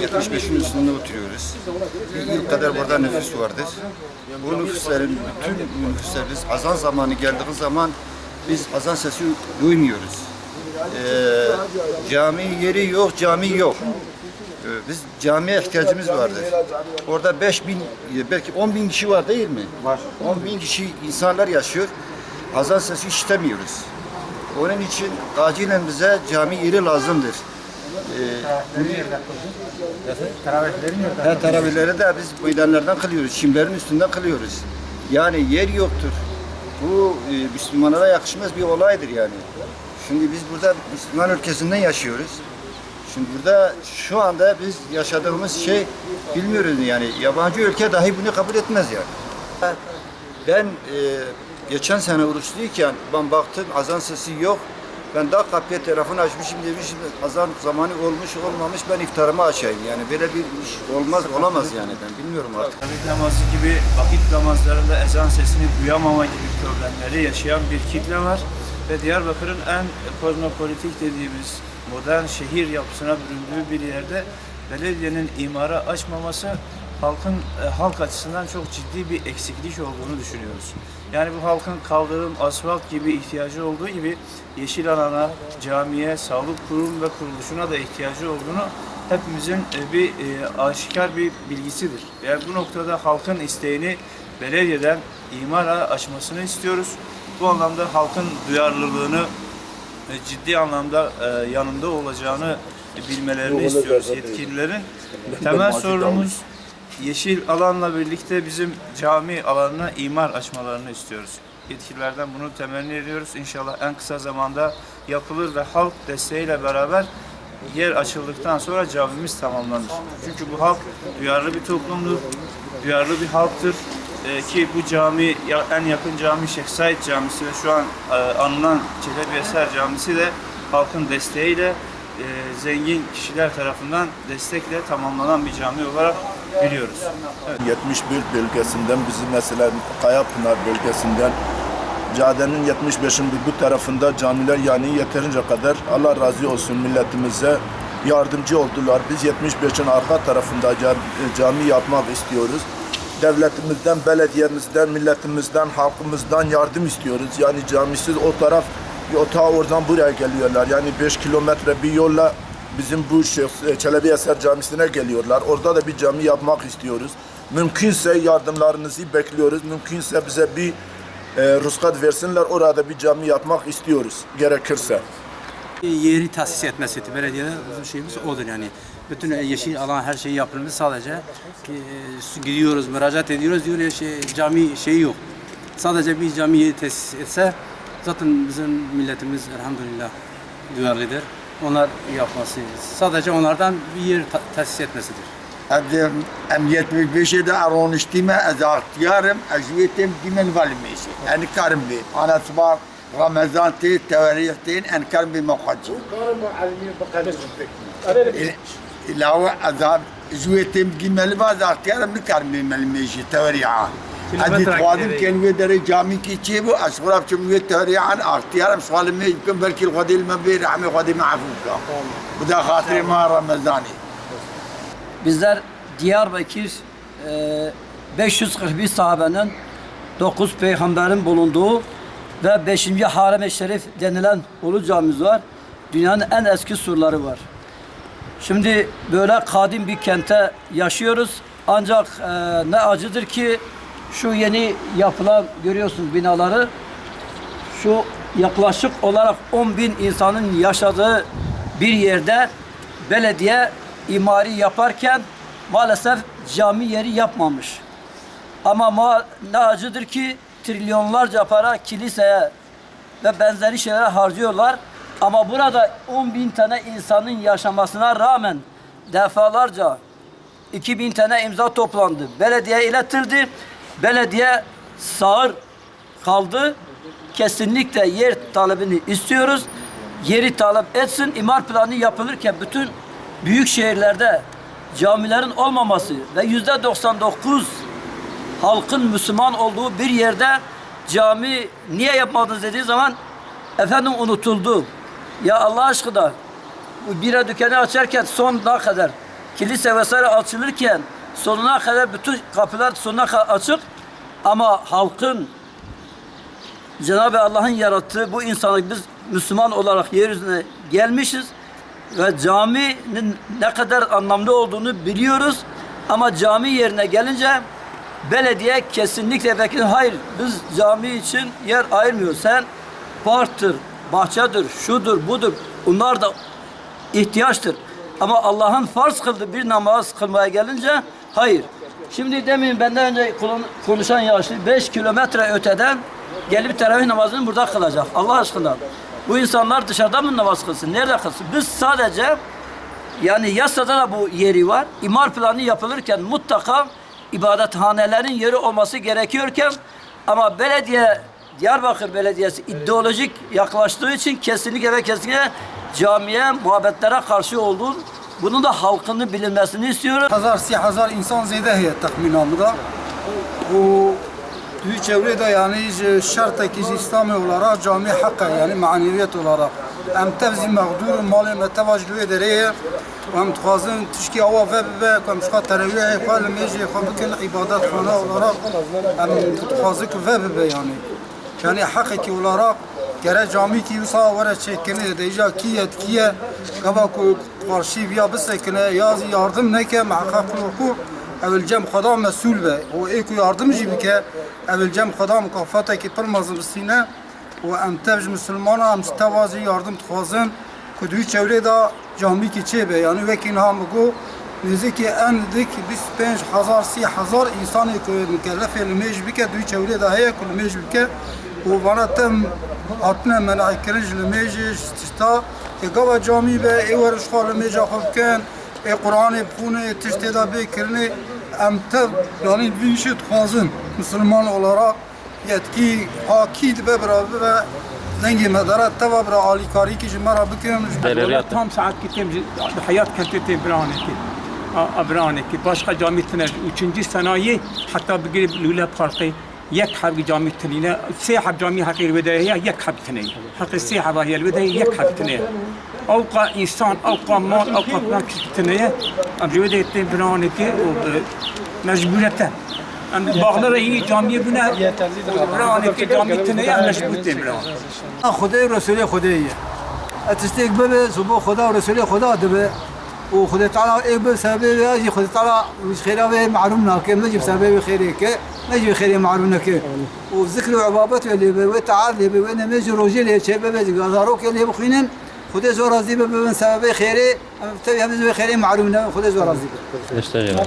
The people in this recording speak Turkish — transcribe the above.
75'in üstünde oturuyoruz. Bir yıl kadar burada nüfus vardır. Bu nüfusların, bütün nüfuslarımız azan zamanı geldiği zaman biz azan sesi duymuyoruz. Cami yeri yok, cami yok. Biz camiye ihtiyacımız vardır. Orada 5.000, belki 10.000 kişi var değil mi? Var. 10.000 kişi insanlar yaşıyor. Azan sesi işitemiyoruz. Onun için acilen bize cami yeri lazımdır. Teravihleri de biz meydanlardan kılıyoruz, çimlerin üstünden kılıyoruz. Yani yer yoktur. Bu Müslümanlara yakışmaz bir olaydır yani. Şimdi biz burada Müslüman ülkesinden yaşıyoruz. Şimdi burada şu anda biz yaşadığımız şey bilmiyoruz yani. Yabancı ülke dahi bunu kabul etmez yani. Ben geçen sene oruçluyken ben baktım azan sesi yok. Ben daha kapıya telefon açmışım demişim azan zamanı olmuş olmamış ben iftarımı açayım. Yani böyle bir iş olamaz yani ben bilmiyorum artık. Tabii namazı gibi vakit namazlarında ezan sesini duyamama gibi problemleri yaşayan bir kitle var. Ve Diyarbakır'ın en kozmopolitik dediğimiz modern şehir yapısına büründüğü bir yerde belediyenin imara açmaması halk açısından çok ciddi bir eksiklik olduğunu düşünüyoruz. Yani bu halkın kaldırım, asfalt gibi ihtiyacı olduğu gibi yeşil alana, camiye, sağlık kurum ve kuruluşuna da ihtiyacı olduğunu hepimizin aşikar bir bilgisidir. Yani bu noktada halkın isteğini belediyeden imara açmasını istiyoruz. Bu anlamda halkın duyarlılığını ciddi anlamda yanında olacağını bilmelerini istiyoruz yetkililerin. Temel sorunumuz yeşil alanla birlikte bizim cami alanına imar açmalarını istiyoruz. Yetkililerden bunu temenni ediyoruz. İnşallah en kısa zamanda yapılır ve halk desteğiyle beraber yer açıldıktan sonra camimiz tamamlanır. Çünkü bu halk duyarlı bir toplumdur, duyarlı bir halktır. Ki bu cami, en yakın cami Şeyh Said Camisi ve şu an anılan Çelebi Eser Camisi de halkın desteğiyle zengin kişiler tarafından destekle tamamlanan bir cami olarak biliyoruz. Evet. 71 bölgesinden bizim mesela Kayapınar bölgesinden Cade'nin 75'in bu tarafında camiler yani yeterince kadar Allah razı olsun milletimize yardımcı oldular. Biz 75'in arka tarafında cami yapmak istiyoruz. Devletimizden, belediyemizden, milletimizden, halkımızdan yardım istiyoruz. Yani camisiz o taraf, ta oradan buraya geliyorlar. Yani 5 kilometre bir yolla bizim bu Çelebi Eser Camisi'ne geliyorlar. Orada da bir cami yapmak istiyoruz. Mümkünse yardımlarınızı bekliyoruz. Mümkünse bize bir ruhsat versinler. Orada bir cami yapmak istiyoruz gerekirse. Yeri tahsis etmesi belediyenin bizim şeyimiz odur yani. Bütün yeşil alan her şeyi yapılmış sadece gidiyoruz, müracaat ediyoruz diyor ya cami şeyi yok. Sadece bir cami yeri tesis etse zaten bizim milletimiz elhamdülillah duyarlıdır. Onlar yapması. Sadece onlardan bir yer tesis etmesidir. Em 75'e de aroniştime ez ihtiyarım ezviyetim dimen valmeyse. Yani karım bir. Anasbar Ramazan te tevarihten en karım bir mukacci. İlave azab ezviyetim gimeli bazı ihtiyarım ne karım bir melmeyse tevariha. Hadi tuvadim kelime dere cami ki çi bu asğrab çumiyet tevarihan ihtiyarım sualime yمكن belki الغديل ما بيرحم غدي معفوكا. Bu da hatırı ma Ramazani. Bizler Diyarbakır 541 sahabenin 9 peygamberin bulunduğu ve 5. Harem-i Şerif denilen Ulu Camimiz var. Dünyanın en eski surları var. Şimdi böyle kadim bir kente yaşıyoruz. Ancak ne acıdır ki şu yeni yapılan görüyorsunuz binaları. Şu yaklaşık olarak 10.000 insanın yaşadığı bir yerde belediye imari yaparken maalesef cami yeri yapmamış. Ama ne acıdır ki trilyonlarca para kiliseye ve benzeri şeylere harcıyorlar. Ama burada 10.000 tane insanın yaşamasına rağmen defalarca 2.000 tane imza toplandı. Belediyeye iletildi. Belediye sağır kaldı. Kesinlikle yer talebini istiyoruz. Yeri talep etsin. İmar planı yapılırken bütün büyük şehirlerde camilerin olmaması ve %99 halkın Müslüman olduğu bir yerde cami niye yapmadınız dediği zaman efendim unutuldu. Ya Allah aşkına bu bira dükkanı açarken sonuna kadar kilise vesaire açılırken sonuna kadar bütün kapılar sonuna kadar açık ama halkın Cenab-ı Allah'ın yarattığı bu insanlık biz Müslüman olarak yeryüzüne gelmişiz ve caminin ne kadar anlamlı olduğunu biliyoruz ama cami yerine gelince belediye kesinlikle peki hayır biz cami için yer ayırmıyoruz. Sen parktır, bahçedir, şudur, budur. Bunlar da ihtiyaçtır. Ama Allah'ın farz kıldığı bir namaz kılmaya gelince hayır. Şimdi demin benden önce konuşan yaşlı 5 kilometre öteden gelip teravih namazını burada kılacak. Allah aşkına. Bu insanlar dışarıda mı namaz kılsın? Nerede kılsın? Biz sadece yani yasada da bu yeri var. İmar planı yapılırken mutlaka ibadethanelerin yeri olması gerekiyorken ama belediye Diyarbakır Belediyesi ideolojik yaklaştığı için kesinlikle ve kesinlikle camiye, muhabbetlere karşı olduğu bunun da halkının bilinmesini istiyoruz. 1000 insan ziyade है तखमीना burada. Bu büyük çevrede yani şart ki İslami olarak cami hakkı yani maneviyet olarak hem tevzi mağdur mali metevaclü edereye hem tuhazın tişki ava ve komşka teravih ekval mecli komşka ibadet khana olarak hem tuhazık ve yani hakkı olarak gere cami ki usa vara çekene deja kiye kaba ko karşı ya besekene yaz yardım ne ke mahkakluku evvel cem khada mesul be o eko yardımcı bir ke evvel cem khada mukafata ki permazım sine o emtevj Müslüman am tavazi yardım tuhazın kudu çevrede cami ki çebe yani vekin hamgo niziki en dik 25000 insan ko mükellef elmej bir ke du çevrede heye kul mej bir ke وبنا تم عطنا منع كرنج الميجي تشتا يقوى جامي با ايور اشخال الميجا خب كان اي قرآن بخونه تشتدا بكرني ام تب يعني بيشت خازن مسلمان olarak yetki akid bebra ve زنجي مدارات تبا برا عالي كاري كي جمرا بكرم tam saat gittim hayat kentete Abraneki başka cami tane 3. sanayi hatta bir lüle parkı یک حب جامع تنینه سه حب جامع حقیر بدهیه یک حب تنی حق سه حب هیل بدهی یک حب تنی اوقا انسان اوقا مال اوقا پناه تنیه ام جوده اتن برانه که مجبورته ام باغلر این جامع بنا برانه که جامع تنیه مجبورته برانه خدای رسول خداییه اتستیق ببه صبح خدا و رسول خدا دبه و خدا تعالی ایب سبب یازی خدا تعالی مش خیره معلوم ناکه نجیب سبب خیره که نجيب خير معلومنا كيف وذكر عبابات اللي وتعال اللي وانا مجي روجي اللي شباب غزاروك اللي بخينن خذ زور زيبه من سبب خيري تبي هم خيري معلومنا خذ زور زيبه